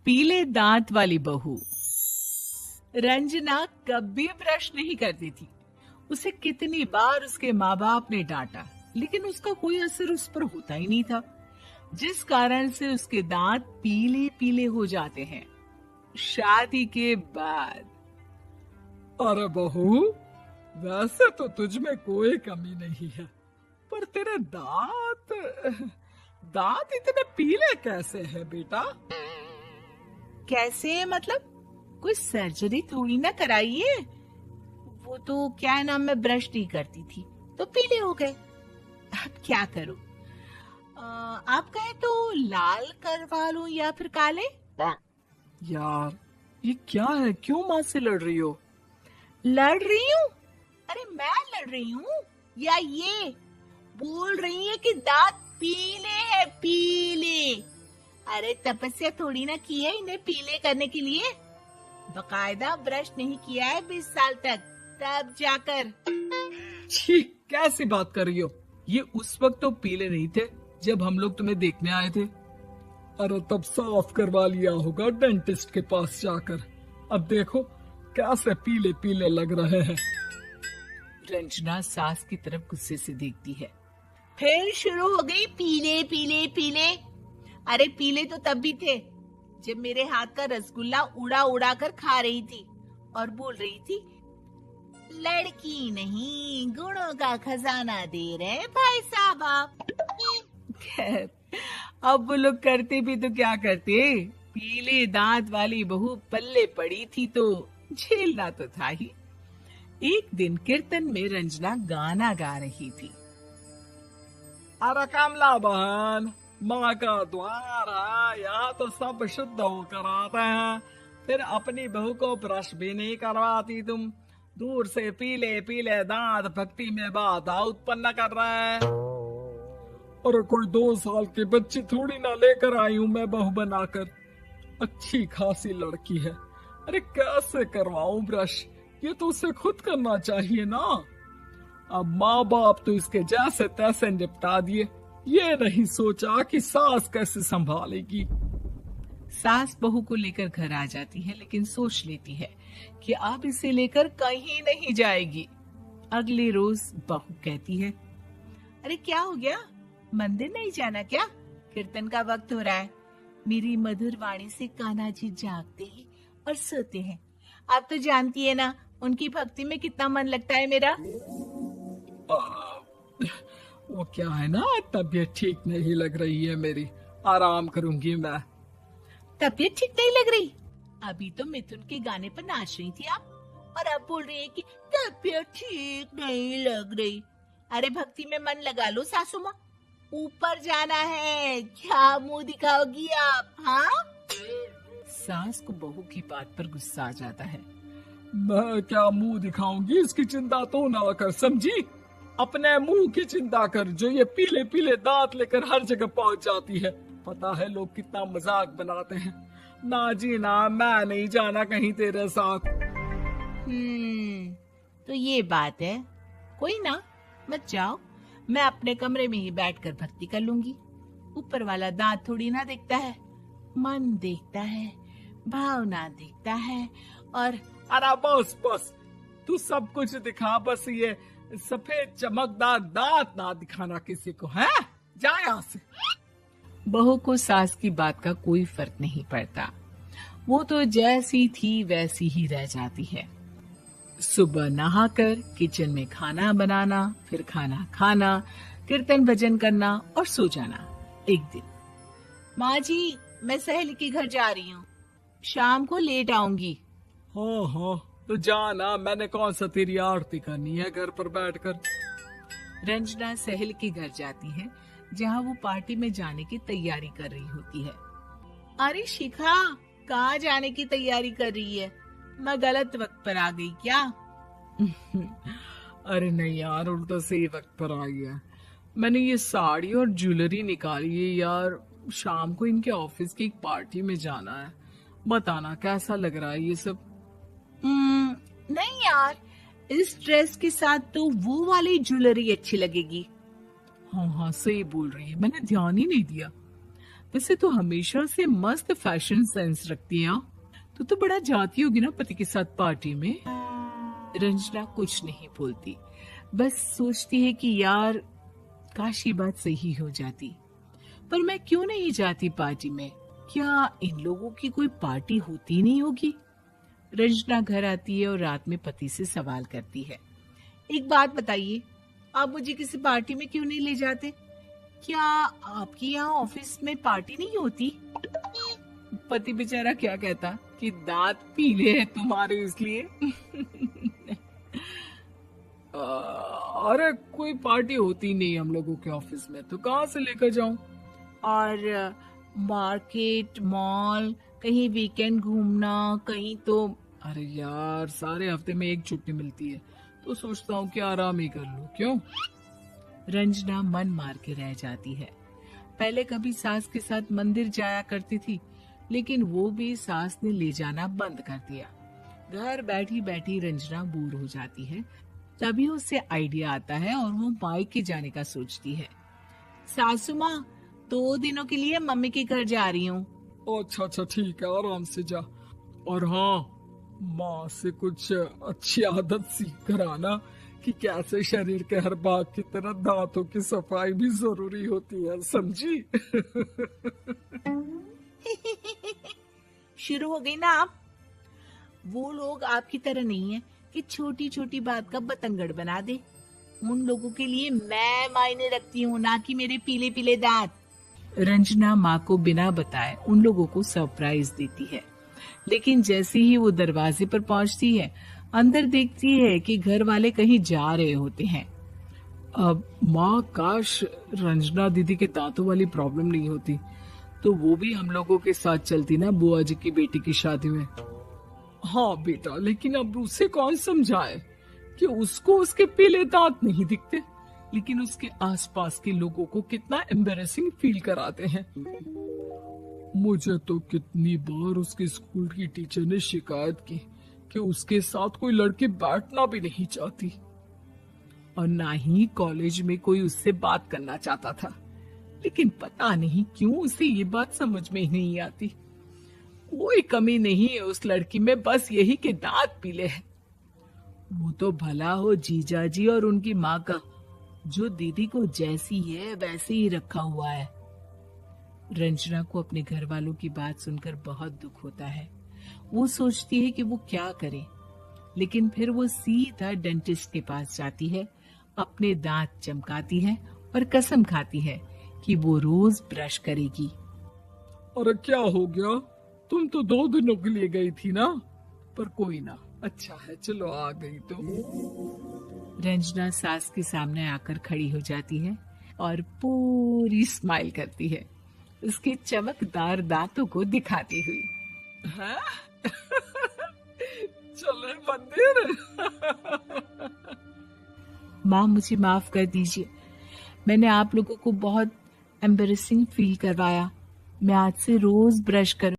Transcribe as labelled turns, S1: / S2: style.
S1: पीले दांत वाली बहू। रंजना कभी ब्रश नहीं करती थी। उसे कितनी बार उसके माँ बाप ने डांटा, लेकिन उसका कोई असर उस पर होता ही नहीं था, जिस कारण से उसके दांत पीले पीले हो जाते हैं। शादी के बाद।
S2: अरे बहू, वैसे तो तुझ में कोई कमी नहीं है, पर तेरे दांत दांत इतने पीले कैसे हैं बेटा?
S1: कैसे मतलब? कोई सर्जरी थोड़ी ना कराइए। वो तो क्या नाम, मैं ब्रश नहीं करती थी तो पीले हो गए। अब क्या करूं? आप कहे तो लाल करवा लूं या फिर काले?
S2: यार, ये क्या है? क्यों माँ से लड़ रही हो?
S1: लड़ रही हूँ? अरे मैं लड़ रही हूँ या ये बोल रही है कि दांत पीले हैं, पीले। अरे तपस्या थोड़ी ना की है इन्हें पीले करने के लिए। बकायदा ब्रश नहीं किया है 20 साल तक, तब जाकर।
S2: छी, कैसी बात कर रही हो? ये उस वक्त तो पीले नहीं थे जब हम लोग तुम्हें देखने आए थे। अरे तब साफ करवा लिया होगा डेंटिस्ट के पास जाकर। अब देखो कैसे पीले पीले लग रहे हैं।
S1: रंजना सास की तरफ गुस्से से देखती है। फिर शुरू हो गई पीले पीले पीले। अरे पीले तो तब भी थे जब मेरे हाथ का रसगुल्ला उड़ा उड़ा कर खा रही थी और बोल रही थी, लड़की नहीं गुणों का खजाना दे रहे भाई साहब आप। खैर, अब वो लोग करते भी तो क्या करते, पीले दांत वाली बहू पल्ले पड़ी थी तो झेलना तो था ही। एक दिन कीर्तन में रंजना गाना गा रही थी।
S2: अरे कमला बहन, माँ का द्वार है, यहाँ तो सब शुद्ध होकर आते हैं, फिर अपनी बहू को ब्रश भी नहीं करवाती तुम। दूर से पीले पीले दांत भक्ति में बाधा उत्पन्न कर रहे हैं। और कोई 2 साल की बच्ची थोड़ी ना लेकर आई हूँ मैं बहू बनाकर। अच्छी खासी लड़की है, अरे कैसे करवाऊं ब्रश? ये तो उसे खुद करना चाहिए ना। अब माँ बाप तो इसके जैसे तैसे निपटा दिए, ये नहीं सोचा कि सास कैसे संभालेगी।
S1: सास बहू को लेकर घर आ जाती है, लेकिन सोच लेती है कि अब इसे लेकर कहीं नहीं जाएगी। अगले रोज बहू कहती है, अरे क्या हो गया, मंदिर नहीं जाना क्या? कीर्तन का वक्त हो रहा है। मेरी मधुर वाणी से कान्हा जी जागते हैं और सोते हैं। आप तो जानती है ना उनकी भक्ति में कितना मन लगता है मेरा।
S2: वो क्या है ना, तबीयत ठीक नहीं लग रही है मेरी, आराम करूंगी मैं।
S1: तबीयत ठीक नहीं लग रही? अभी तो मिथुन के गाने पर नाच रही थी आप, और अब बोल रही है कि तबीयत ठीक नहीं लग रही। अरे भक्ति में मन लगा लो सासू माँ, ऊपर जाना है, क्या मुंह दिखाओगी आप? हाँ? सास को बहू की बात पर गुस्सा आ जाता है।
S2: मैं क्या मुंह दिखाऊंगी, इसकी चिंता तो ना कर, समझी? अपने मुंह की चिंता कर, जो ये पीले पीले दांत लेकर हर जगह पहुंच जाती है। पता है लोग कितना मजाक बनाते हैं। ना जी ना, मैं नहीं जाना कहीं तेरे साथ।
S1: तो ये बात है। कोई ना, मत जाओ, मैं अपने कमरे में ही बैठकर भक्ति कर लूंगी। ऊपर वाला दांत थोड़ी ना देखता है, मन देखता है, भावना देखता है। और
S2: अरे बस बस, तू सब कुछ दिखा, बस ये सफेद चमकदार दांत ना दिखाना किसी को, है? जा यहाँ से।
S1: बहू को सास की बात का कोई फर्क नहीं पड़ता। वो तो जैसी थी वैसी ही रह जाती है। सुबह नहाकर किचन में खाना बनाना, फिर खाना खाना, कीर्तन भजन करना और सो जाना। एक दिन, माँ जी मैं सहेली के घर जा रही हूँ, शाम को लेट आऊंगी।
S2: हाँ हाँ, तो जाना, मैंने कौन सा तेरी आरती करनी है घर पर बैठकर।
S1: रंजना सहेली के घर जाती है, जहाँ वो पार्टी में जाने की तैयारी कर रही होती है। अरे शिखा, कहाँ जाने की तैयारी कर रही है? मैं गलत वक्त पर आ गई क्या?
S2: अरे नहीं यार, उल्टा सही वक्त पर आई है। मैंने ये साड़ी और ज्वेलरी निकाली है यार, शाम को इनके ऑफिस की एक पार्टी में जाना है। बताना कैसा लग रहा है ये सब?
S1: नहीं यार, इस ड्रेस के साथ तो वो वाली ज्वेलरी अच्छी लगेगी।
S2: हाँ हाँ, सही बोल रही है, मैंने ध्यान ही नहीं दिया।
S1: वैसे तो हमेशा से मस्त फैशन सेंस रखती है। तो बड़ा जाती होगी ना पति के साथ पार्टी में। रंजना कुछ नहीं बोलती, बस सोचती है कि यार काश ये बात सही हो जाती। पर मैं क्यों नहीं जाती पार्टी में? क्या इन लोगों की कोई पार्टी होती नहीं होगी? रंजना घर आती है और रात में पति से सवाल करती है, एक बात बताइए, आप मुझे किसी पार्टी में क्यों नहीं ले जाते? क्या आपके यहाँ ऑफिस में पार्टी नहीं होती? पति बेचारा क्या कहता कि दांत पीले हैं तुम्हारे इसलिए।
S2: अरे कोई पार्टी होती नहीं हम लोगों के ऑफिस में, तो कहाँ से लेकर जाऊं?
S1: और मार्केट, मॉल, कहीं वीकेंड घूमना, कहीं तो।
S2: अरे यार सारे हफ्ते में एक छुट्टी मिलती है, तो सोचता हूँ कि आराम ही कर लूं। क्यों?
S1: रंजना मन मार के रह जाती है। पहले कभी सास के साथ मंदिर जाया करती थी, लेकिन वो भी सास ने ले जाना बंद कर दिया। घर बैठी बैठी रंजना बोर हो जाती है। तभी उसे आइडिया आता है और वो मायके जाने का सोचती है। सासू माँ, 2 दिनों के लिए मम्मी के घर जा रही हूँ।
S2: अच्छा अच्छा ठीक है, आराम से जा। और हाँ, माँ से कुछ अच्छी आदत सीख कर आना कि कैसे शरीर के हर भाग की तरह दांतों की सफाई भी जरूरी होती है, समझी?
S1: शुरू हो गई ना आप? वो लोग आपकी तरह नहीं है कि छोटी छोटी बात का बतंगड़ बना दे। उन लोगों के लिए मैं मायने रखती हूँ, ना कि मेरे पीले पीले दांत। रंजना माँ को बिना बताए उन लोगों को सरप्राइज देती है, लेकिन जैसे ही वो दरवाजे पर पहुंचती है, अंदर देखती है कि घर वाले कहीं जा रहे होते हैं।
S2: अब माँ, काश रंजना दीदी के दांतों वाली प्रॉब्लम नहीं होती, तो वो भी हम लोगों के साथ चलती ना बुआ जी की बेटी की शादी में। हाँ बेटा, लेकिन अब उसे कौन समझाए कि उसको उसके पीले दांत नहीं दिखते, लेकिन उसके आसपास के लोगों को कितना एम्बैरेसिंग फील कराते हैं। मुझे तो कितनी बार उसके स्कूल की टीचर ने शिकायत की कि उसके साथ कोई लड़की बैठना भी नहीं चाहती,
S1: और ना ही कॉलेज में कोई उससे बात करना चाहता था। लेकिन पता नहीं क्यों उसे ये बात समझ में ही नहीं आती। कोई कमी नहीं है उस लड़की में, बस यही कि दांत पीले हैं। वो तो भला हो जीजा जी और उनकी माँ का, जो दीदी को जैसी है वैसे ही रखा हुआ है। रंजना को अपने घर वालों की बात सुनकर बहुत दुख होता है। वो सोचती है कि वो क्या करे, लेकिन फिर वो सीधा डेंटिस्ट के पास जाती है, अपने दांत चमकाती है और कसम खाती है कि वो रोज ब्रश करेगी।
S2: अरे क्या हो गया? तुम तो 2 दिनों के लिए गई थी ना? पर कोई ना, अच्छा है, चलो आ गई तो।
S1: रंजना सास के सामने आकर खड़ी हो जाती है और पूरी स्माइल करती है, उसके चमकदार दांतों को दिखाती हुई।
S2: हैं? चले मंदिर।
S1: माँ, मुझे माफ कर दीजिए, मैंने आप लोगों को बहुत एम्बैरेसिंग फील करवाया। मैं आज से रोज ब्रश करूं।